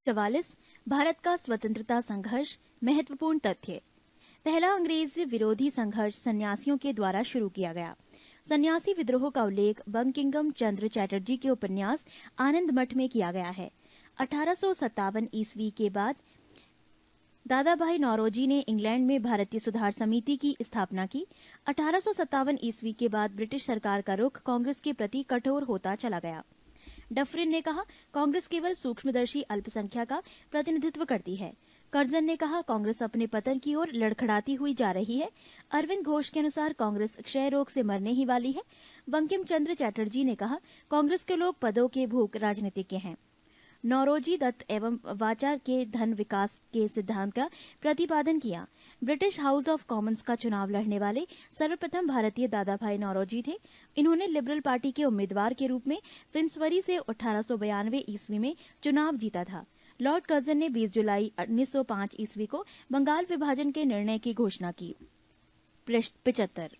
44 भारत का स्वतंत्रता संघर्ष महत्वपूर्ण तथ्य। पहला अंग्रेज विरोधी संघर्ष सन्यासियों के द्वारा शुरू किया गया। सन्यासी विद्रोह का उल्लेख बंकिम चंद्र चटर्जी के उपन्यास आनंद मठ में किया गया है। 1857 ईस्वी के बाद दादा भाई नौरोजी ने इंग्लैंड में भारतीय सुधार समिति की स्थापना की। 1857 ईस्वी के बाद ब्रिटिश सरकार का रुख कांग्रेस के प्रति कठोर होता चला गया। डफरिन ने कहा, कांग्रेस केवल सूक्ष्मदर्शी अल्पसंख्यक का प्रतिनिधित्व करती है। कर्जन ने कहा, कांग्रेस अपने पतन की ओर लड़खड़ाती हुई जा रही है। अरविंद घोष के अनुसार कांग्रेस क्षय रोग से मरने ही वाली है। बंकिम चंद्र चटर्जी ने कहा, कांग्रेस के लोग पदों के भूख राजनीतिज्ञ हैं। नौरोजी दत्त एवं वाचा के धन विकास के सिद्धांत का प्रतिपादन किया। ब्रिटिश हाउस ऑफ कॉमन्स का चुनाव लड़ने वाले सर्वप्रथम भारतीय दादा भाई नौरोजी थे। इन्होंने लिबरल पार्टी के उम्मीदवार के रूप में फिन्सबरी से 1892 ईस्वी में चुनाव जीता था। लॉर्ड कर्जन ने 20 जुलाई 1905 ईस्वी को बंगाल विभाजन के निर्णय की घोषणा की। पृष्ठ 75।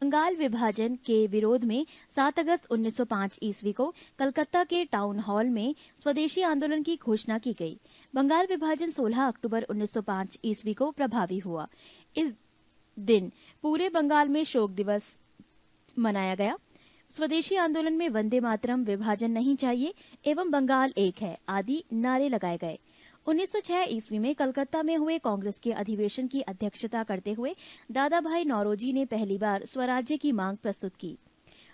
बंगाल विभाजन के विरोध में 7 अगस्त 1905 ईस्वी को कलकत्ता के टाउन हॉल में स्वदेशी आंदोलन की घोषणा की गई। बंगाल विभाजन 16 अक्टूबर 1905 ईस्वी को प्रभावी हुआ। इस दिन पूरे बंगाल में शोक दिवस मनाया गया। स्वदेशी आंदोलन में वंदे मातरम, विभाजन नहीं चाहिए एवं बंगाल एक है आदि नारे लगाए गए। 1906 ईस्वी में कलकत्ता में हुए कांग्रेस के अधिवेशन की अध्यक्षता करते हुए दादा भाई नौरोजी ने पहली बार स्वराज्य की मांग प्रस्तुत की।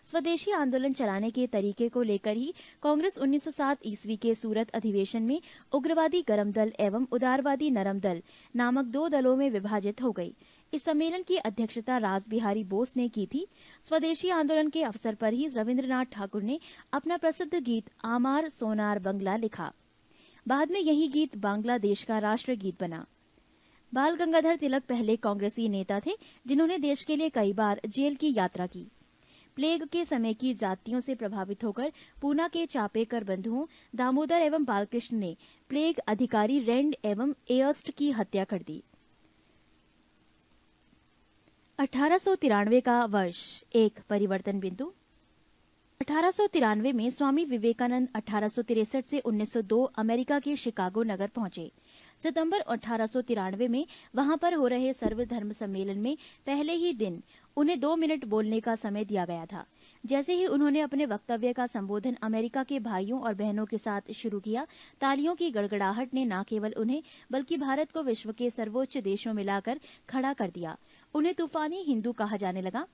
स्वदेशी आंदोलन चलाने के तरीके को लेकर ही कांग्रेस 1907 ईस्वी के सूरत अधिवेशन में उग्रवादी गरम दल एवं उदारवादी नरम दल नामक 2 दलों में विभाजित हो गई। इस सम्मेलन की अध्यक्षता रास बिहारी बोस ने की थी। स्वदेशी आंदोलन के अवसर पर ही रविंद्रनाथ ठाकुर ने अपना प्रसिद्ध गीत आमार सोनार बंगला लिखा। बाद में यही गीत बांग्लादेश का राष्ट्र गीत बना। बाल गंगाधर तिलक पहले कांग्रेसी नेता थे जिन्होंने देश के लिए कई बार जेल की यात्रा की। प्लेग के समय की जातियों से प्रभावित होकर पूना के चापेकर बंधुओं दामोदर एवं बालकृष्ण ने प्लेग अधिकारी रेंड एवं एयर्स्ट की हत्या कर दी। 1893 का वर्ष एक परिवर्तन बिंदु। 1893 में स्वामी विवेकानंद 1863 से 1902 अमेरिका के शिकागो नगर पहुंचे। सितंबर 1893 में वहां पर हो रहे सर्वधर्म सम्मेलन में पहले ही दिन उन्हें 2 मिनट बोलने का समय दिया गया था। जैसे ही उन्होंने अपने वक्तव्य का संबोधन अमेरिका के भाइयों और बहनों के साथ शुरू किया, तालियों की गड़गड़ाहट ने न केवल उन्हें बल्कि भारत को विश्व के सर्वोच्च देशों में लाकर खड़ा कर दिया। उन्हें तूफानी हिंदू कहा जाने लगा।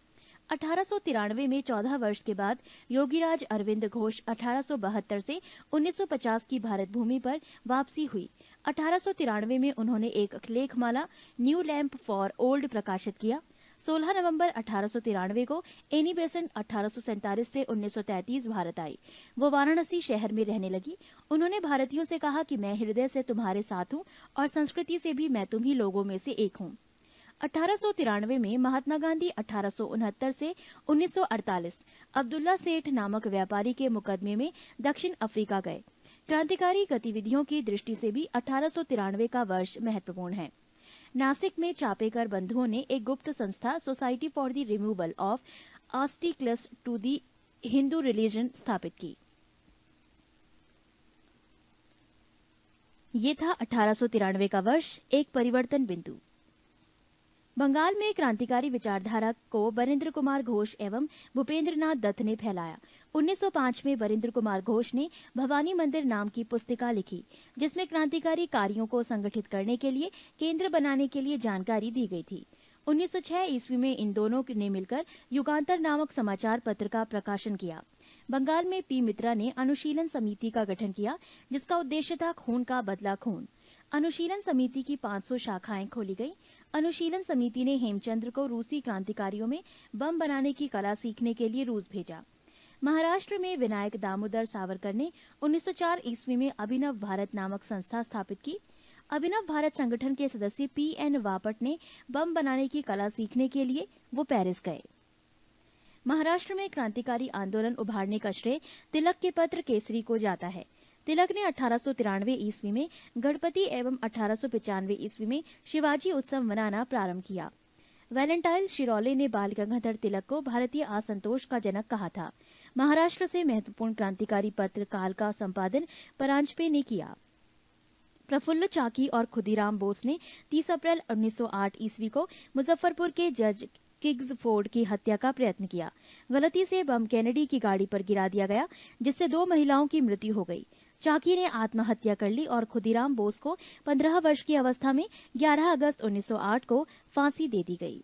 1893 में 14 वर्ष के बाद योगीराज अरविंद घोष 1872 से 1950 की भारत भूमि पर वापसी हुई। 1893 में उन्होंने एक लेखमाला न्यू लैंप फॉर ओल्ड प्रकाशित किया। 16 नवंबर 1893 को एनी बेसेंट 1847 से 1933 भारत आई। वो वाराणसी शहर में रहने लगी। उन्होंने भारतीयों से कहा कि मैं हृदय से तुम्हारे साथ हूँ और संस्कृति से भी मैं तुम ही लोगों में से एक हूँ। 1893 में महात्मा गांधी 1869 से 1948 अब्दुल्ला सेठ नामक व्यापारी के मुकदमे में दक्षिण अफ्रीका गए। क्रांतिकारी गतिविधियों की दृष्टि से भी 1893 का वर्ष महत्वपूर्ण है। नासिक में चापेकर बंधुओं ने एक गुप्त संस्था society for the removal of obstacles to the Hindu religion स्थापित की। ये था 1893 का वर्ष एक परिवर्तन बिंदु। बंगाल में क्रांतिकारी विचारधारा को बरिंद्र कुमार घोष एवं भूपेंद्र नाथ दत्त ने फैलाया। 1905 में बरिंद्र कुमार घोष ने भवानी मंदिर नाम की पुस्तिका लिखी, जिसमें क्रांतिकारी कार्यों को संगठित करने के लिए केंद्र बनाने के लिए जानकारी दी गई थी। 1906 ईस्वी में इन दोनों ने मिलकर युगांतर नामक समाचार पत्र का प्रकाशन किया। बंगाल में पी मित्रा ने अनुशीलन समिति का गठन किया, जिसका उद्देश्य था खून का बदला खून। अनुशीलन समिति की 500 शाखाएं खोली गई। अनुशीलन समिति ने हेमचंद्र को रूसी क्रांतिकारियों में बम बनाने की कला सीखने के लिए रूस भेजा। महाराष्ट्र में विनायक दामोदर सावरकर ने 1904 ईस्वी में अभिनव भारत नामक संस्था स्थापित की। अभिनव भारत संगठन के सदस्य पी.एन. वापट ने बम बनाने की कला सीखने के लिए वो पेरिस गए। महाराष्ट्र में क्रांतिकारी आंदोलन उभारने का श्रेय तिलक के पत्र केसरी को जाता है। तिलक ने 1893 ईस्वी में गणपति एवं 1895 ईस्वी में शिवाजी उत्सव मनाना प्रारंभ किया। वैलेंटाइन शिरोले ने बाल गंगाधर तिलक को भारतीय असंतोष का जनक कहा था। महाराष्ट्र से महत्वपूर्ण क्रांतिकारी पत्र काल का संपादन परांजपे ने किया। प्रफुल्ल चाकी और खुदीराम बोस ने 30 अप्रैल 1908 ईस्वी को मुजफ्फरपुर के जज किग्सफोर्ड की हत्या का प्रयत्न किया। गलती से बम केनेडी की गाड़ी पर गिरा दिया गया, जिससे 2 महिलाओं की मृत्यु हो गई। चाकी ने आत्महत्या कर ली और खुदीराम बोस को 15 वर्ष की अवस्था में 11 अगस्त 1908 को फांसी दे दी गई।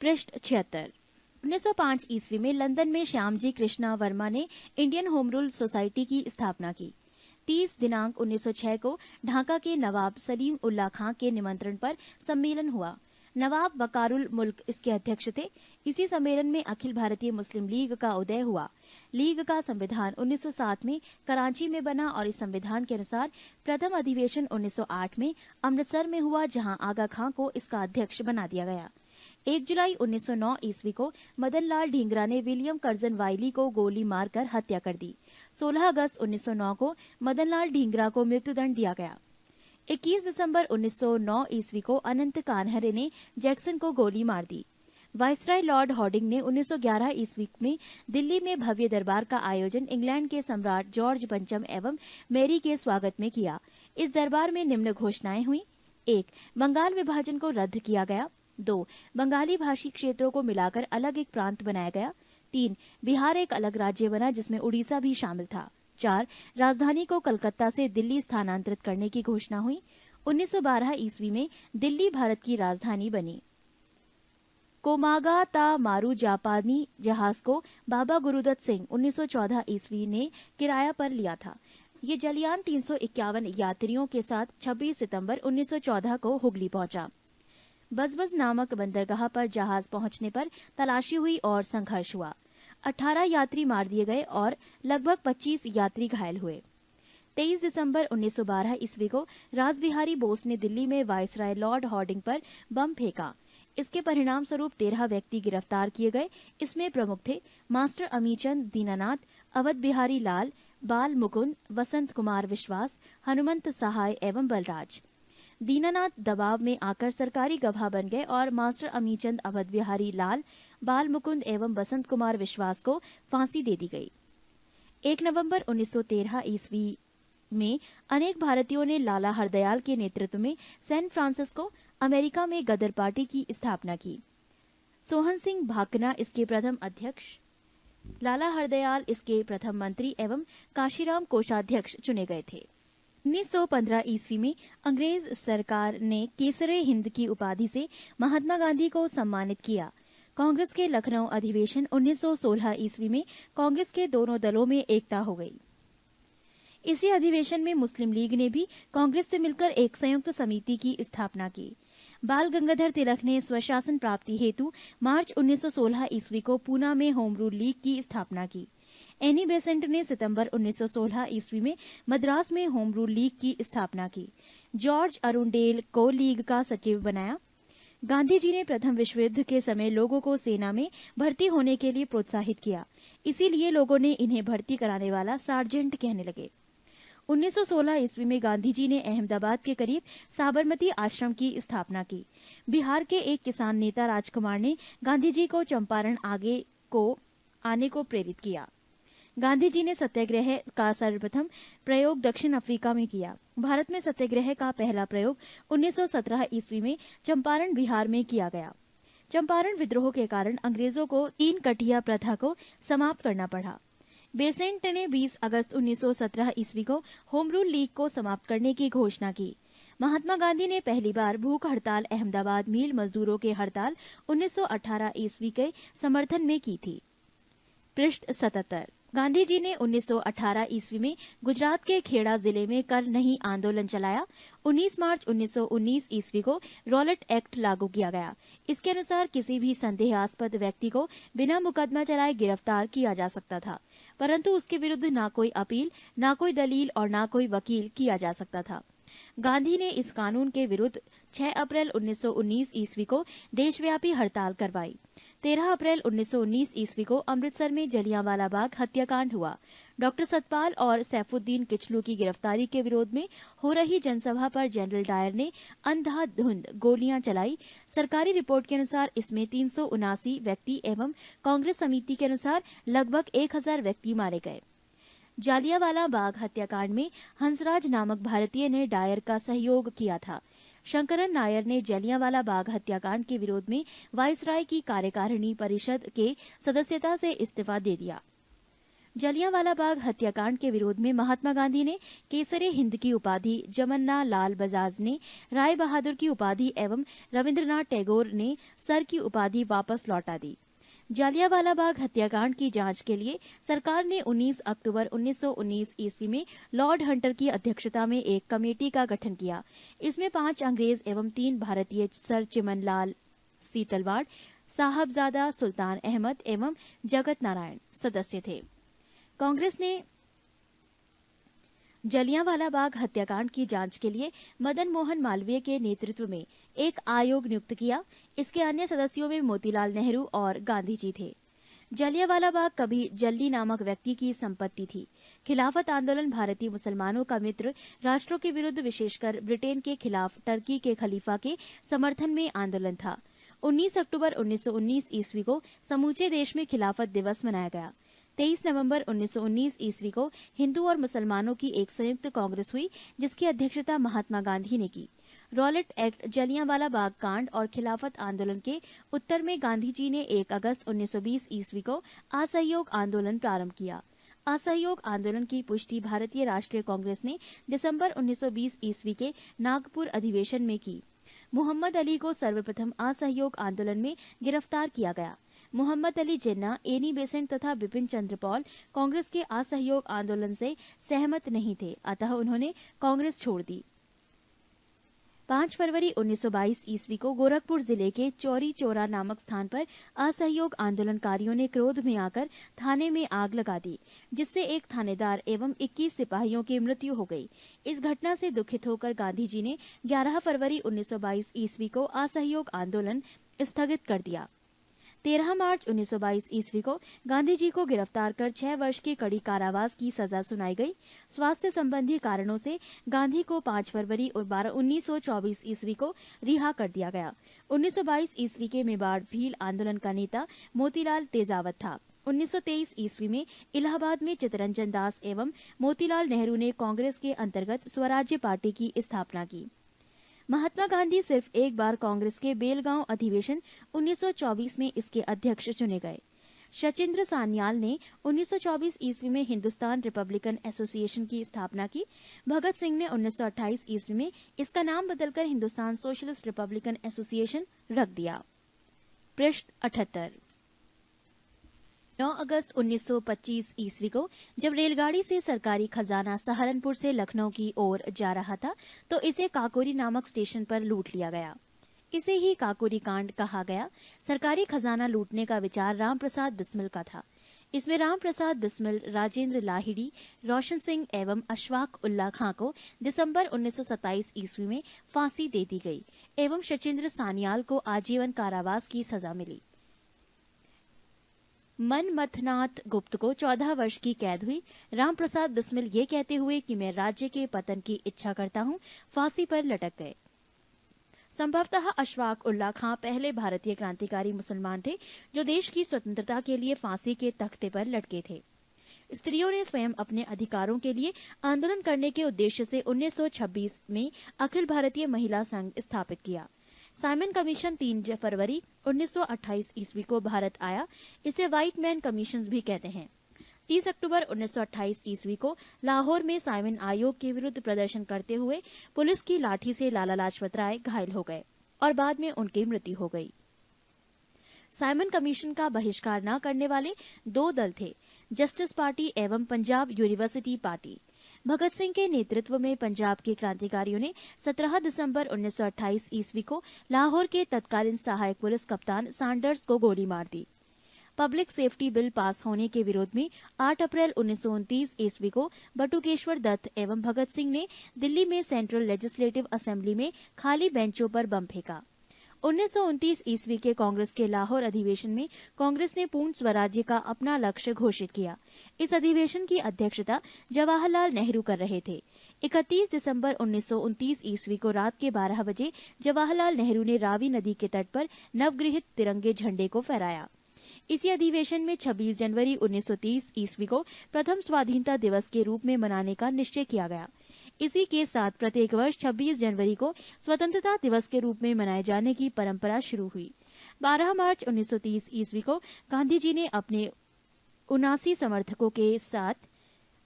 पृष्ठ 76। 1905 ईस्वी में लंदन में श्यामजी कृष्णा वर्मा ने इंडियन होम रूल सोसाइटी की स्थापना की। 30 दिनांक 1906 को ढाका के नवाब सलीम उल्लाह खां के निमंत्रण पर सम्मेलन हुआ। नवाब वकारुल मुल्क इसके अध्यक्ष थे। इसी सम्मेलन में अखिल भारतीय मुस्लिम लीग का उदय हुआ। लीग का संविधान 1907 में कराची में बना और इस संविधान के अनुसार प्रथम अधिवेशन 1908 में अमृतसर में हुआ, जहां आगा खां को इसका अध्यक्ष बना दिया गया। 1 जुलाई 1909 ईस्वी को मदन लाल ढींगरा ने विलियम कर्जन वाइली को गोली मारकर हत्या कर दी। 16 अगस्त 1909 को मदन लाल ढींगरा को मृत्युदंड दिया गया। 21 दिसंबर 1909 ईस्वी को अनंत कान्हरे ने जैक्सन को गोली मार दी। वाइसराय लॉर्ड हॉर्डिंग ने 1911 ईस्वी में दिल्ली में भव्य दरबार का आयोजन इंग्लैंड के सम्राट जॉर्ज पंचम एवं मैरी के स्वागत में किया। इस दरबार में निम्न घोषणाएं हुई। 1. बंगाल विभाजन को रद्द किया गया। 2. बंगाली भाषी क्षेत्रों को मिलाकर अलग एक प्रांत बनाया गया। 3. बिहार एक अलग राज्य बना, जिसमें उड़ीसा भी शामिल था। 4. राजधानी को कलकत्ता से दिल्ली स्थानांतरित करने की घोषणा हुई। 1912 ईस्वी में दिल्ली भारत की राजधानी बनी। कोमागा ता मारू जापानी जहाज को बाबा गुरुदत्त सिंह 1914 ईस्वी ने किराया पर लिया था। ये जलयान 351 यात्रियों के साथ 26 सितंबर 1914 को हुगली पहुंचा। बजबज नामक बंदरगाह पर जहाज पहुंचने पर तलाशी हुई और संघर्ष हुआ। 18 यात्री मार दिए गए और लगभग 25 यात्री घायल हुए। 23 दिसंबर 1912 ईस्वी को रासबिहारी बोस ने दिल्ली में वाइसराय लॉर्ड हॉर्डिंग पर बम फेंका। इसके परिणाम स्वरूप 13 व्यक्ति गिरफ्तार किए गए। इसमें प्रमुख थे मास्टर अमीचंद दीनानाथ, अवध बिहारी लाल, बाल मुकुंद, वसंत कुमार विश्वास, हनुमंत सहाय एवं बलराज। दीनानाथ दबाव में आकर सरकारी गवाह बन गए और मास्टर अमीचंद, अवध बिहारी लाल, बाल मुकुंद एवं बसंत कुमार विश्वास को फांसी दे दी गई। 1 नवंबर 1913 ईस्वी में अनेक भारतीयों ने लाला हरदयाल के नेतृत्व में सैन फ्रांसिस्को, अमेरिका में गदर पार्टी की स्थापना की। सोहन सिंह भाकना इसके प्रथम अध्यक्ष, लाला हरदयाल इसके प्रथम मंत्री एवं काशीराम कोषाध्यक्ष चुने गए थे। 1915 ईस्वी में अंग्रेज सरकार ने केसरे हिंद की उपाधि से महात्मा गांधी को सम्मानित किया। कांग्रेस के लखनऊ अधिवेशन 1916 ईस्वी में कांग्रेस के दोनों दलों में एकता हो गई। इसी अधिवेशन में मुस्लिम लीग ने भी कांग्रेस से मिलकर एक संयुक्त समिति की स्थापना की। बाल गंगाधर तिलक ने स्वशासन प्राप्ति हेतु मार्च 1916 ईस्वी को पूना में होम रूल लीग की स्थापना की। एनी बेसेंट ने सितंबर 1916 ईस्वी में मद्रास में होम रूल लीग की स्थापना की। जॉर्ज अरुंडेल को लीग का सचिव बनाया। गांधी जी ने प्रथम विश्व युद्ध के समय लोगों को सेना में भर्ती होने के लिए प्रोत्साहित किया, इसीलिए लोगों ने इन्हें भर्ती कराने वाला सार्जेंट कहने लगे। 1916 ईस्वी में गांधी जी ने अहमदाबाद के करीब साबरमती आश्रम की स्थापना की। बिहार के एक किसान नेता राजकुमार ने गांधी जी को चंपारण आने को प्रेरित किया। गांधी जी ने सत्याग्रह का सर्वप्रथम प्रयोग दक्षिण अफ्रीका में किया। भारत में सत्याग्रह का पहला प्रयोग 1917 ईस्वी में चंपारण बिहार में किया गया। चंपारण विद्रोह के कारण अंग्रेजों को 3 कठिया प्रथा को समाप्त करना पड़ा। बेसेंट ने 20 अगस्त 1917 ईस्वी को होम रूल लीग को समाप्त करने की घोषणा की। महात्मा गांधी ने पहली बार भूख हड़ताल अहमदाबाद मिल मजदूरों के हड़ताल 1918 ईस्वी के समर्थन में की थी। पृष्ठ 77। गांधी जी ने 1918 ईस्वी में गुजरात के खेड़ा जिले में कर नहीं आंदोलन चलाया। 19 मार्च 1919 ईस्वी को रॉलेट एक्ट लागू किया गया। इसके अनुसार किसी भी संदेहास्पद व्यक्ति को बिना मुकदमा चलाए गिरफ्तार किया जा सकता था, परंतु उसके विरुद्ध न कोई अपील, न कोई दलील और न कोई वकील किया जा सकता था। गांधी ने इस कानून के विरुद्ध 6 अप्रैल 1919 ईस्वी को देशव्यापी हड़ताल करवाई। 13 अप्रैल 1919 ईस्वी को अमृतसर में जलियांवाला बाग हत्याकांड हुआ। डॉक्टर सतपाल और सैफुद्दीन किचलू की गिरफ्तारी के विरोध में हो रही जनसभा पर जनरल डायर ने अंधाधुंध गोलियां चलाई। सरकारी रिपोर्ट के अनुसार इसमें 379 व्यक्ति एवं कांग्रेस समिति के अनुसार लगभग 1000 व्यक्ति मारे गए। जालियांवाला बाग हत्याकांड में हंसराज नामक भारतीय ने डायर का सहयोग किया था। शंकरन नायर ने जलियांवाला बाग हत्याकांड के विरोध में वायसराय की कार्यकारिणी परिषद के सदस्यता से इस्तीफा दे दिया। जलियांवाला बाग हत्याकांड के विरोध में महात्मा गांधी ने केसरे हिंद की उपाधि, जमन्ना लाल बजाज ने राय बहादुर की उपाधि एवं रविंद्रनाथ टैगोर ने सर की उपाधि वापस लौटा दी। जालियांवाला बाग हत्याकांड की जांच के लिए सरकार ने 19 अक्टूबर 1919 ईस्वी में लॉर्ड हंटर की अध्यक्षता में एक कमेटी का गठन किया। इसमें 5 अंग्रेज एवं 3 भारतीय सर चिमनलाल सीतलवाड़, साहबजादा सुल्तान अहमद एवं जगत नारायण सदस्य थे। कांग्रेस ने जलियांवाला बाग हत्याकांड की जांच के लिए मदन मोहन मालवीय के नेतृत्व में एक आयोग नियुक्त किया। इसके अन्य सदस्यों में मोतीलाल नेहरू और गांधी जी थे। जलियांवाला बाग कभी जल्दी नामक व्यक्ति की संपत्ति थी। खिलाफत आंदोलन भारतीय मुसलमानों का मित्र राष्ट्रों के विरुद्ध, विशेषकर ब्रिटेन के खिलाफ टर्की के खलीफा के समर्थन में आंदोलन था। 19 अक्टूबर 1919 ईस्वी को समूचे देश में खिलाफत दिवस मनाया गया। 23 नवंबर 1919 ईस्वी को हिंदू और मुसलमानों की एक संयुक्त कांग्रेस हुई, जिसकी अध्यक्षता महात्मा गांधी ने की। रॉलेट एक्ट, जलियांवाला बाग कांड और खिलाफत आंदोलन के उत्तर में गांधी जी ने 1 अगस्त 1920 ईस्वी को असहयोग आंदोलन प्रारंभ किया। असहयोग आंदोलन की पुष्टि भारतीय राष्ट्रीय कांग्रेस ने दिसंबर 1920 ईस्वी के नागपुर अधिवेशन में की। मोहम्मद अली को सर्वप्रथम असहयोग आंदोलन में गिरफ्तार किया गया। मोहम्मद अली जिन्ना, एनी बेसेंट तथा बिपिन चंद्र पॉल कांग्रेस के असहयोग आंदोलन से सहमत नहीं थे, अतः उन्होंने कांग्रेस छोड़ दी। 5 फरवरी 1922 ईस्वी को गोरखपुर जिले के चौरी चौरा नामक स्थान पर असहयोग आंदोलनकारियों ने क्रोध में आकर थाने में आग लगा दी, जिससे एक थानेदार एवं 21 सिपाहियों की मृत्यु हो गई। इस घटना से दुखित होकर गांधी जी ने 11 फरवरी 1922 ईस्वी को असहयोग आंदोलन स्थगित कर दिया। 13 मार्च 1922 ईस्वी को गांधी जी को गिरफ्तार कर 6 वर्ष की कड़ी कारावास की सजा सुनाई गई। स्वास्थ्य संबंधी कारणों से गांधी को 5 फरवरी 1924 ईस्वी को रिहा कर दिया गया। 1922 ईस्वी के मेवाड़ भील आंदोलन का नेता मोतीलाल तेजावत था। 1923 ईस्वी में इलाहाबाद में चित्तरंजन दास एवं मोतीलाल नेहरू ने कांग्रेस के अंतर्गत स्वराज्य पार्टी की स्थापना की। महात्मा गांधी सिर्फ एक बार कांग्रेस के बेलगांव अधिवेशन 1924 में इसके अध्यक्ष चुने गए। शचीन्द्र सान्याल ने 1924 ईस्वी में हिंदुस्तान रिपब्लिकन एसोसिएशन की स्थापना की। भगत सिंह ने 1928 ईस्वी में इसका नाम बदलकर हिंदुस्तान सोशलिस्ट रिपब्लिकन एसोसिएशन रख दिया। पृष्ठ 78। 9 अगस्त 1925 ईस्वी को जब रेलगाड़ी से सरकारी खजाना सहारनपुर से लखनऊ की ओर जा रहा था, तो इसे काकोरी नामक स्टेशन पर लूट लिया गया। इसे ही काकोरी कांड कहा गया। सरकारी खजाना लूटने का विचार रामप्रसाद बिस्मिल का था। इसमें रामप्रसाद बिस्मिल, राजेंद्र लाहिड़ी, रोशन सिंह एवं अशफाक उल्ला खां को दिसंबर 1927 ईस्वी में फांसी दे दी गई एवं शचीन्द्र सान्याल को आजीवन कारावास की सजा मिली। मनमथनाथ गुप्त को 14 वर्ष की कैद हुई। रामप्रसाद बिस्मिल ये कहते हुए कि मैं राज्य के पतन की इच्छा करता हूं, फांसी पर लटक गए। संभवतः अशफाक उल्ला खां पहले भारतीय क्रांतिकारी मुसलमान थे जो देश की स्वतंत्रता के लिए फांसी के तख्ते पर लटके थे। स्त्रियों ने स्वयं अपने अधिकारों के लिए आंदोलन करने के उद्देश्य से 1926 में अखिल भारतीय महिला संघ स्थापित किया। साइमन कमीशन 3 फरवरी 1928 ईस्वी को भारत आया। इसे व्हाइट मैन कमीशन भी कहते हैं। 30 अक्टूबर 1928 ईस्वी को लाहौर में साइमन आयोग के विरुद्ध प्रदर्शन करते हुए पुलिस की लाठी से लाला लाजपत राय घायल हो गए और बाद में उनकी मृत्यु हो गई। साइमन कमीशन का बहिष्कार न करने वाले 2 दल थे, जस्टिस पार्टी एवं पंजाब यूनिवर्सिटी पार्टी। भगत सिंह के नेतृत्व में पंजाब के क्रांतिकारियों ने 17 दिसंबर 1928 ईस्वी को लाहौर के तत्कालीन सहायक पुलिस कप्तान सैंडर्स को गोली मार दी। पब्लिक सेफ्टी बिल पास होने के विरोध में 8 अप्रैल 1929 ईस्वी को बटुकेश्वर दत्त एवं भगत सिंह ने दिल्ली में सेंट्रल लेजिस्लेटिव असेंबली में खाली बेंचों पर बम फेंका। 1929 ईस्वी के कांग्रेस के लाहौर अधिवेशन में कांग्रेस ने पूर्ण स्वराज्य का अपना लक्ष्य घोषित किया। इस अधिवेशन की अध्यक्षता जवाहरलाल नेहरू कर रहे थे। 31 दिसंबर 1929 ईस्वी को रात के 12 बजे जवाहरलाल नेहरू ने रावी नदी के तट पर नवगृहित तिरंगे झंडे को फहराया। इसी अधिवेशन में 26 जनवरी 1930 ईस्वी को प्रथम स्वाधीनता दिवस के रूप में मनाने का निश्चय किया गया। इसी के साथ प्रत्येक वर्ष 26 जनवरी को स्वतंत्रता दिवस के रूप में मनाए जाने की परंपरा शुरू हुई। 12 मार्च 1930 ईस्वी को गांधी जी ने अपने 79 समर्थकों के साथ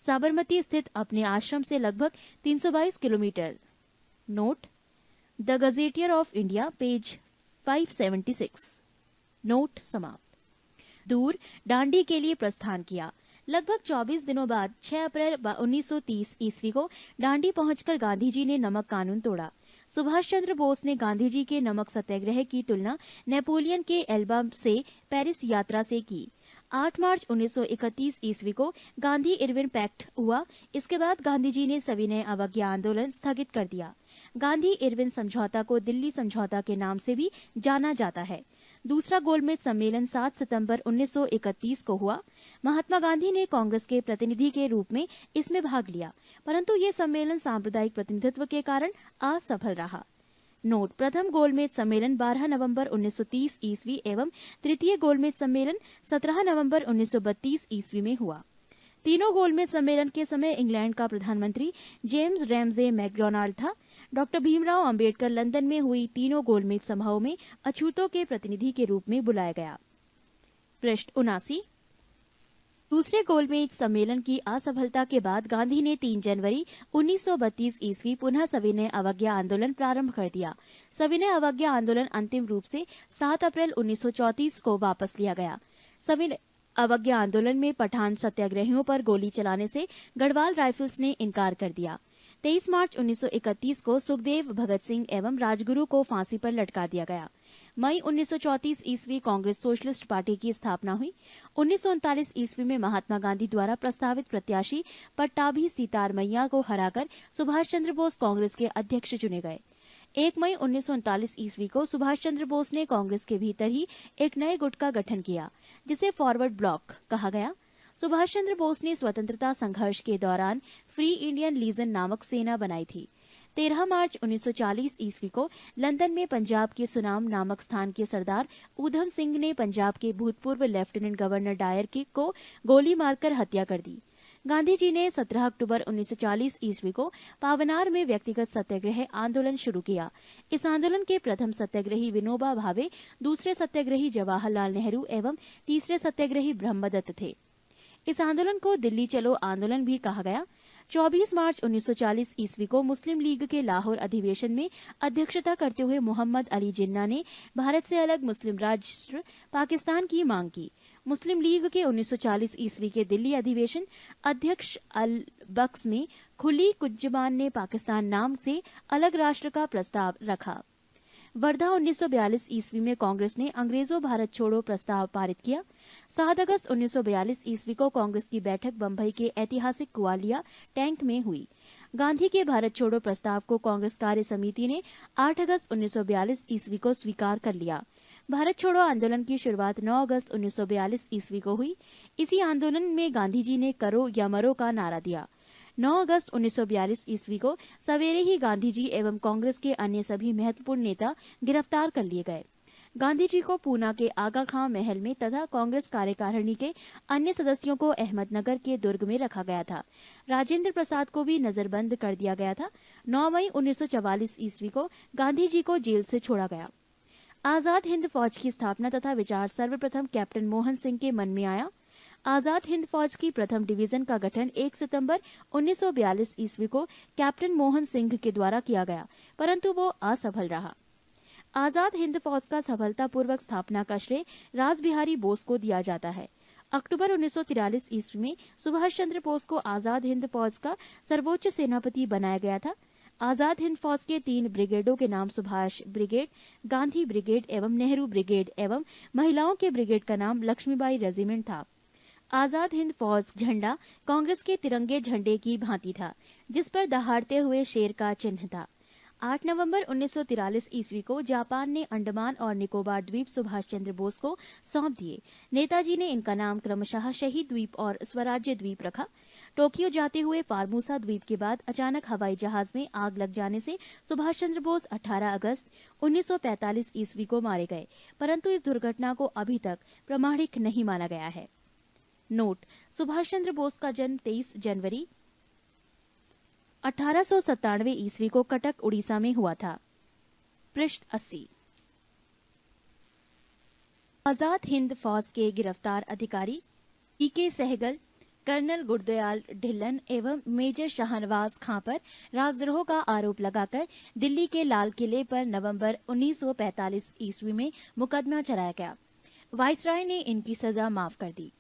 साबरमती स्थित अपने आश्रम से लगभग 322 kilometre, note the gazetteer of India page 576, note समाप्त, दूर दांडी के लिए प्रस्थान किया। लगभग 24 दिनों बाद 6 अप्रैल 1930 ईस्वी को दांडी पहुंचकर गांधी जी ने नमक कानून तोड़ा। सुभाष चंद्र बोस ने गांधी जी के नमक सत्याग्रह की तुलना नेपोलियन के एल्बा से पेरिस यात्रा से की। 8 मार्च 1931 ईस्वी को गांधी इरविन पैक्ट हुआ। इसके बाद गांधी जी ने सविनय अवज्ञा आंदोलन स्थगित कर दिया। गांधी इरविन समझौता को दिल्ली समझौता के नाम से भी जाना जाता है। दूसरा गोलमेज सम्मेलन 7 सितंबर 1931 को हुआ। महात्मा गांधी ने कांग्रेस के प्रतिनिधि के रूप में इसमें भाग लिया, परंतु ये सम्मेलन सांप्रदायिक प्रतिनिधित्व के कारण असफल रहा। नोट, प्रथम गोलमेज सम्मेलन 12 नवंबर 1930 ईस्वी एवं तृतीय गोलमेज सम्मेलन 17 नवंबर 1932 ईस्वी में हुआ। तीनों गोलमेज सम्मेलन के समय इंग्लैंड का प्रधानमंत्री जेम्स रैमजे मैकडॉनल्ड था। डॉक्टर भीमराव अंबेडकर लंदन में हुई तीनों गोलमेज सभाओं में अछूतों के प्रतिनिधि के रूप में बुलाया गया। पृष्ठ 79। दूसरे गोलमेज सम्मेलन की असफलता के बाद गांधी ने 3 जनवरी 1932 ईस्वी पुनः सविनय अवज्ञा आंदोलन प्रारंभ कर दिया। सविनय अवज्ञा आंदोलन अंतिम रूप से 7 अप्रैल 1934 को वापस लिया गया। सविनय अवज्ञा आंदोलन में पठान सत्याग्रहियों पर गोली चलाने से गढ़वाल राइफल्स ने इनकार कर दिया। 23 मार्च 1931 को सुखदेव, भगत सिंह एवं राजगुरु को फांसी पर लटका दिया गया। मई 1934 ईस्वी कांग्रेस सोशलिस्ट पार्टी की स्थापना हुई। 1939 ईस्वी में महात्मा गांधी द्वारा प्रस्तावित प्रत्याशी पट्टाभी सीतारमैया को हराकर सुभाष चंद्र बोस कांग्रेस के अध्यक्ष चुने गए। 1 मई 1939 ईस्वी को सुभाष चंद्र बोस ने कांग्रेस के भीतर ही एक नए गुट का गठन किया, जिसे फॉरवर्ड ब्लॉक कहा गया। सुभाष चंद्र बोस ने स्वतंत्रता संघर्ष के दौरान फ्री इंडियन लीजन नामक सेना बनाई थी। 13 मार्च 1940 ईस्वी को लंदन में पंजाब के सुनाम नामक स्थान के सरदार ऊधम सिंह ने पंजाब के भूतपूर्व लेफ्टिनेंट गवर्नर डायर को गोली मारकर हत्या कर दी। गांधी जी ने 17 अक्टूबर 1940 ईस्वी को पावनार में व्यक्तिगत सत्याग्रह आंदोलन शुरू किया। इस आंदोलन के प्रथम सत्याग्रही विनोबा भावे, दूसरे सत्याग्रही जवाहरलाल नेहरू एवं तीसरे सत्याग्रही ब्रह्मदत्त थे। इस आंदोलन को दिल्ली चलो आंदोलन भी कहा गया। 24 मार्च 1940 ईस्वी को मुस्लिम लीग के लाहौर अधिवेशन में अध्यक्षता करते हुए मोहम्मद अली जिन्ना ने भारत से अलग मुस्लिम राष्ट्र पाकिस्तान की मांग की। मुस्लिम लीग के 1940 ईस्वी के दिल्ली अधिवेशन अध्यक्ष अल बख्श में खुली कुज्जबान ने पाकिस्तान नाम से अलग राष्ट्र का प्रस्ताव रखा। वर्धा 1942 ईस्वी में कांग्रेस ने अंग्रेजों भारत छोड़ो प्रस्ताव पारित किया। 7 अगस्त 1942 ईस्वी को कांग्रेस की बैठक बंबई के ऐतिहासिक कुआलिया टैंक में हुई। गांधी के भारत छोड़ो प्रस्ताव को कांग्रेस कार्य समिति ने 8 अगस्त 1942 ईस्वी को स्वीकार कर लिया। भारत छोड़ो आंदोलन की शुरुआत 9 अगस्त 1942 ईस्वी को हुई। इसी आंदोलन में गांधी जी ने करो या मरो का नारा दिया। 9 अगस्त 1942 ईस्वी को सवेरे ही गांधी जी एवं कांग्रेस के अन्य सभी महत्वपूर्ण नेता गिरफ्तार कर लिए गए। गांधी जी को पूना के आगा खां महल में तथा कांग्रेस कार्यकारिणी के अन्य सदस्यों को अहमदनगर के दुर्ग में रखा गया था। राजेंद्र प्रसाद को भी नजरबंद कर दिया गया था। 9 मई 1944 ईस्वी को गांधी जी को जेल से छोड़ा गया। आजाद हिंद फौज की स्थापना तथा विचार सर्वप्रथम कैप्टन मोहन सिंह के मन में आया। आजाद हिंद फौज की प्रथम डिवीजन का गठन 1 सितंबर 1942 ईस्वी को कैप्टन मोहन सिंह के द्वारा किया गया, परंतु वो असफल रहा। आजाद हिंद फौज का सफलतापूर्वक स्थापना का श्रेय रासबिहारी बोस को दिया जाता है। अक्टूबर 1943 ईस्वी में सुभाष चंद्र बोस को आजाद हिंद फौज का सर्वोच्च सेनापति बनाया गया था। आजाद हिंद फौज के 3 ब्रिगेडों के नाम सुभाष ब्रिगेड, गांधी ब्रिगेड एवं नेहरू ब्रिगेड एवं महिलाओं के ब्रिगेड का नाम लक्ष्मीबाई रेजिमेंट था। आजाद हिंद फौज झंडा कांग्रेस के तिरंगे झंडे की भांति था, जिस पर दहाड़ते हुए शेर का चिन्ह था। 8 नवंबर 1943 ईस्वी को जापान ने अंडमान और निकोबार द्वीप सुभाष चंद्र बोस को सौंप दिए। नेताजी ने इनका नाम क्रमशः शहीद द्वीप और स्वराज्य द्वीप रखा। टोक्यो जाते हुए फार्मूसा द्वीप के बाद अचानक हवाई जहाज में आग लग जाने से सुभाष चंद्र बोस 18 अगस्त 1945 ईस्वी को मारे गए, परंतु इस दुर्घटना को अभी तक प्रामाणिक नहीं माना गया है। नोट: सुभाष चंद्र बोस का जन्म 23 जनवरी 1897 ईस्वी को कटक, उड़ीसा में हुआ था। पृष्ठ 80। आजाद हिंद फौज के गिरफ्तार अधिकारी पीके सहगल, कर्नल गुरदयाल ढिल्लन एवं मेजर शाहनवाज खां पर राजद्रोह का आरोप लगाकर दिल्ली के लाल किले पर नवंबर 1945 ईस्वी में मुकदमा चलाया गया। वाइसराय ने इनकी सजा माफ कर दी।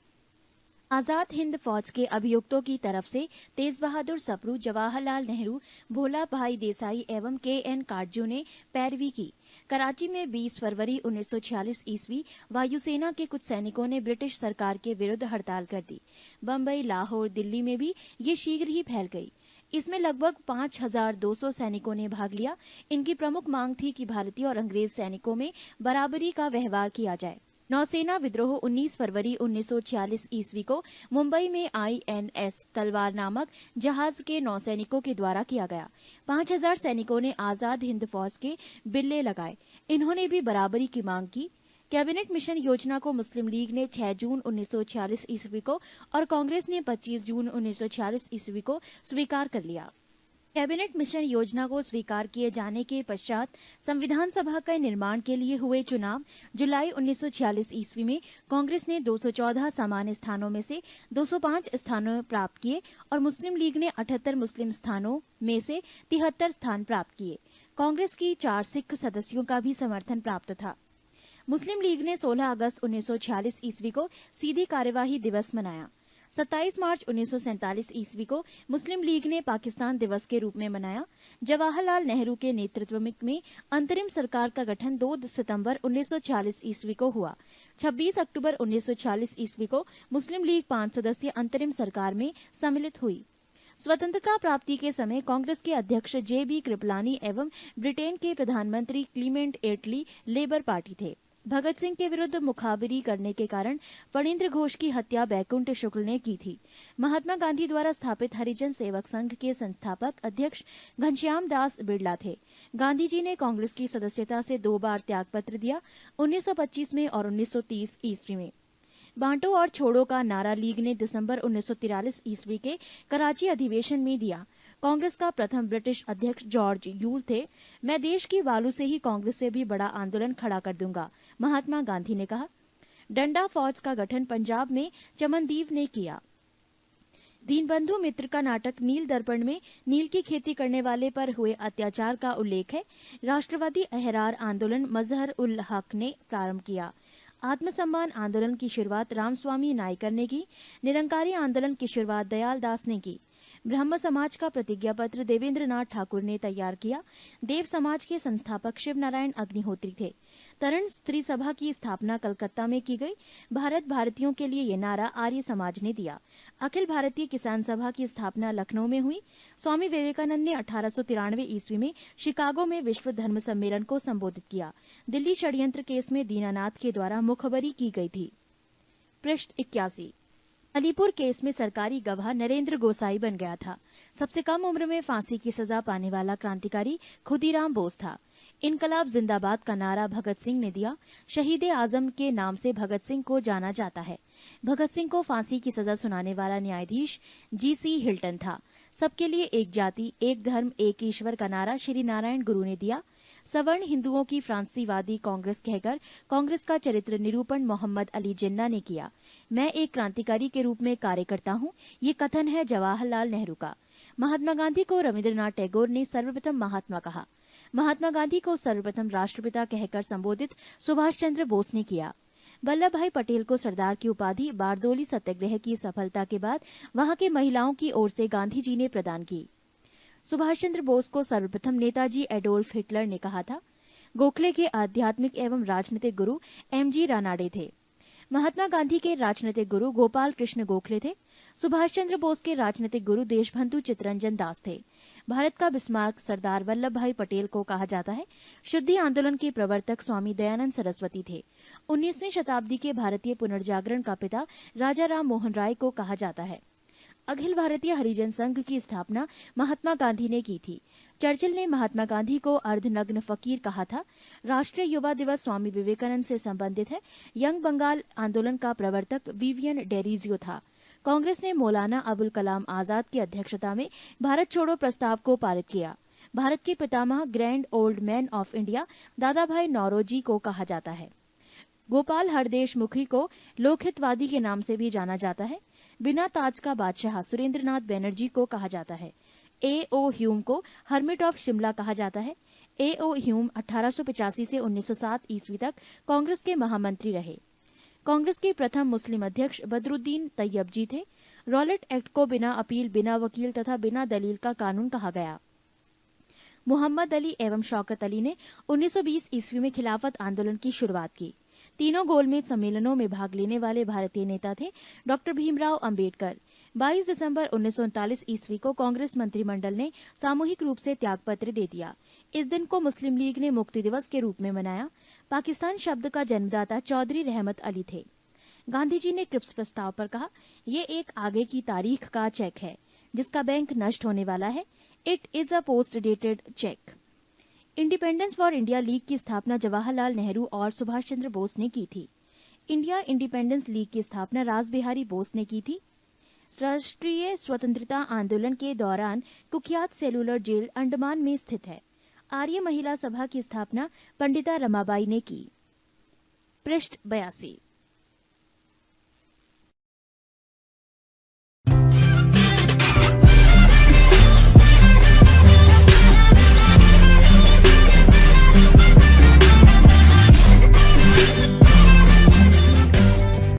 आजाद हिंद फौज के अभियुक्तों की तरफ से तेज बहादुर सप्रू, जवाहरलाल नेहरू, भोला भाई देसाई एवं के.एन. काटजू ने पैरवी की। कराची में 20 फरवरी 1946 ईस्वी वायुसेना के कुछ सैनिकों ने ब्रिटिश सरकार के विरुद्ध हड़ताल कर दी। बम्बई, लाहौर, दिल्ली में भी ये शीघ्र ही फैल गई। इसमें लगभग 5200 सैनिकों ने भाग लिया। इनकी प्रमुख मांग थी कि भारतीय और अंग्रेज सैनिकों में बराबरी का व्यवहार किया जाए। नौसेना विद्रोह 19 फरवरी 1946 ईस्वी को मुंबई में INS तलवार नामक जहाज के नौसैनिकों के द्वारा किया गया। 5000 सैनिकों ने आजाद हिंद फौज के बिल्ले लगाए। इन्होंने भी बराबरी की मांग की। कैबिनेट मिशन योजना को मुस्लिम लीग ने 6 जून 1946 ईस्वी को और कांग्रेस ने 25 जून 1946 ईस्वी को स्वीकार कर लिया। कैबिनेट मिशन योजना को स्वीकार किए जाने के पश्चात संविधान सभा के निर्माण के लिए हुए चुनाव जुलाई 1946 ईस्वी में कांग्रेस ने 214 सामान्य स्थानों में से 205 स्थानों प्राप्त किए और मुस्लिम लीग ने 78 मुस्लिम स्थानों में से 73 स्थान प्राप्त किए। कांग्रेस की 4 सिख सदस्यों का भी समर्थन प्राप्त था। मुस्लिम लीग ने 16 अगस्त 1946 ईस्वी को सीधी कार्यवाही दिवस मनाया। 27 मार्च 1947 ईस्वी को मुस्लिम लीग ने पाकिस्तान दिवस के रूप में मनाया। जवाहरलाल नेहरू के नेतृत्व में अंतरिम सरकार का गठन 2 सितंबर 1946 ईस्वी को हुआ। 26 अक्टूबर 1946 ईस्वी को मुस्लिम लीग 5 सदस्यीय अंतरिम सरकार में सम्मिलित हुई। स्वतंत्रता प्राप्ति के समय कांग्रेस के अध्यक्ष JB कृपलानी एवं ब्रिटेन के प्रधानमंत्री क्लीमेंट एटली लेबर पार्टी थे। भगत सिंह के विरुद्ध मुखाबिरी करने के कारण फणींद्र घोष की हत्या बैकुंठ शुक्ल ने की थी। महात्मा गांधी द्वारा स्थापित हरिजन सेवक संघ के संस्थापक अध्यक्ष घनश्याम दास बिड़ला थे। गांधी जी ने कांग्रेस की सदस्यता से 2 बार त्यागपत्र दिया, 1925 में और 1930 ईस्वी में। बांटो और छोड़ो का नारा लीग ने दिसंबर 1943 ईस्वी के कराची अधिवेशन में दिया। कांग्रेस का प्रथम ब्रिटिश अध्यक्ष जॉर्ज यूल थे। मैं देश की बालू से ही कांग्रेस से भी बड़ा आंदोलन खड़ा कर दूंगा, महात्मा गांधी ने कहा। डंडा फौज का गठन पंजाब में चमनदीव ने किया। दीनबंधु मित्र का नाटक नील दर्पण में नील की खेती करने वाले पर हुए अत्याचार का उल्लेख है। राष्ट्रवादी अहरार आंदोलन मजहर उल हक ने प्रारंभ किया। आत्मसम्मान आंदोलन की शुरुआत रामस्वामी नायकर ने की। निरंकारी आंदोलन की शुरुआत दयाल दास ने की। ब्रह्म समाज का प्रतिज्ञा पत्र देवेंद्र नाथ ठाकुर ने तैयार किया। देव समाज के संस्थापक शिव नारायण अग्निहोत्री थे। तरण स्त्री सभा की स्थापना कलकत्ता में की गई। भारत भारतीयों के लिए ये नारा आर्य समाज ने दिया। अखिल भारतीय किसान सभा की स्थापना लखनऊ में हुई। स्वामी विवेकानंद ने 1893 ईस्वी में शिकागो में विश्व धर्म सम्मेलन को संबोधित किया। दिल्ली षड्यंत्र केस में दीनानाथ के द्वारा मुखबरी की गई थी। पृष्ठ 81। अलीपुर केस में सरकारी गवाह नरेंद्र गोसाई बन गया था। सबसे कम उम्र में फांसी की सजा पाने वाला क्रांतिकारी खुदीराम बोस था। इनकलाब जिंदाबाद का नारा भगत सिंह ने दिया। शहीद आजम के नाम से भगत सिंह को जाना जाता है। भगत सिंह को फांसी की सजा सुनाने वाला न्यायाधीश GC हिल्टन था। सबके लिए एक जाति, एक धर्म, एक ईश्वर का नारा श्री नारायण गुरु ने दिया। सवर्ण हिंदुओं की फ्रांसीवादी कांग्रेस कहकर कांग्रेस का चरित्र निरूपण मोहम्मद अली जिन्ना ने किया। मैं एक क्रांतिकारी के रूप में कार्य करता हूँ, ये कथन है जवाहरलाल नेहरू का। महात्मा गांधी को रविंद्रनाथ टैगोर ने सर्वप्रथम महात्मा कहा। महात्मा गांधी को सर्वप्रथम राष्ट्रपिता कहकर संबोधित सुभाष चंद्र बोस ने किया। वल्लभ भाई पटेल को सरदार की उपाधि बारदोली सत्याग्रह की सफलता के बाद वहां के महिलाओं की ओर से गांधी जी ने प्रदान की। सुभाष चंद्र बोस को सर्वप्रथम नेताजी एडोल्फ हिटलर ने कहा था। गोखले के आध्यात्मिक एवं राजनीतिक गुरु MG रानाडे थे। महात्मा गांधी के राजनीतिक गुरु गोपाल कृष्ण गोखले थे। सुभाष चंद्र बोस के राजनीतिक गुरु देशबंधु चित्तरंजन दास थे। भारत का बिस्मार्क सरदार वल्लभ भाई पटेल को कहा जाता है। शुद्धि आंदोलन के प्रवर्तक स्वामी दयानंद सरस्वती थे। 19वीं शताब्दी के भारतीय पुनर्जागरण का पिता राजा राम मोहन राय को कहा जाता है। अखिल भारतीय हरिजन संघ की स्थापना महात्मा गांधी ने की थी। चर्चिल ने महात्मा गांधी को अर्धनग्न फकीर कहा था। राष्ट्रीय युवा दिवस स्वामी विवेकानंद से संबंधित है। यंग बंगाल आंदोलन का प्रवर्तक विवियन डेरिजियो था। कांग्रेस ने मौलाना अबुल कलाम आजाद की अध्यक्षता में भारत छोड़ो प्रस्ताव को पारित किया। भारत के पितामह grand old man of India Dadabhai Naoroji को कहा जाता है। गोपाल हरदेश मुखी को लोकहितवादी के नाम से भी जाना जाता है। बिना ताज का बादशाह सुरेंद्रनाथ बनर्जी को कहा जाता है। A.O. ह्यूम को हर्मिट ऑफ शिमला कहा जाता है। A.O. ह्यूम 1885 से 1907 ईस्वी तक कांग्रेस के महामंत्री रहे। कांग्रेस के प्रथम मुस्लिम अध्यक्ष बदरुद्दीन तैयबजी थे। रॉलेट एक्ट को बिना अपील, बिना वकील तथा बिना दलील का कानून कहा गया। मोहम्मद अली एवं शौकत अली ने 1920 ईस्वी में खिलाफत आंदोलन की शुरुआत की। तीनों गोलमेज सम्मेलनों में भाग लेने वाले भारतीय नेता थे डॉक्टर भीमराव अंबेडकर। 22 दिसंबर 1939 ईस्वी को कांग्रेस मंत्रिमंडल ने सामूहिक रूप से त्यागपत्र दे दिया। इस दिन को मुस्लिम लीग ने मुक्ति दिवस के रूप में मनाया। पाकिस्तान शब्द का जन्मदाता चौधरी रहमत अली थे। गांधी जी ने क्रिप्स प्रस्ताव पर कहा, ये एक आगे की तारीख का चेक है जिसका बैंक नष्ट होने वाला है। It is a post dated cheque. Independence for India league की स्थापना जवाहरलाल नेहरू और सुभाष चंद्र बोस ने की थी। इंडिया इंडिपेंडेंस लीग की स्थापना रासबिहारी बोस ने की थी। राष्ट्रीय स्वतंत्रता आंदोलन के दौरान कुख्यात सेलुलर जेल अंडमान में स्थित है। आर्य महिला सभा की स्थापना पंडिता रमाबाई ने की। पृष्ठ 82।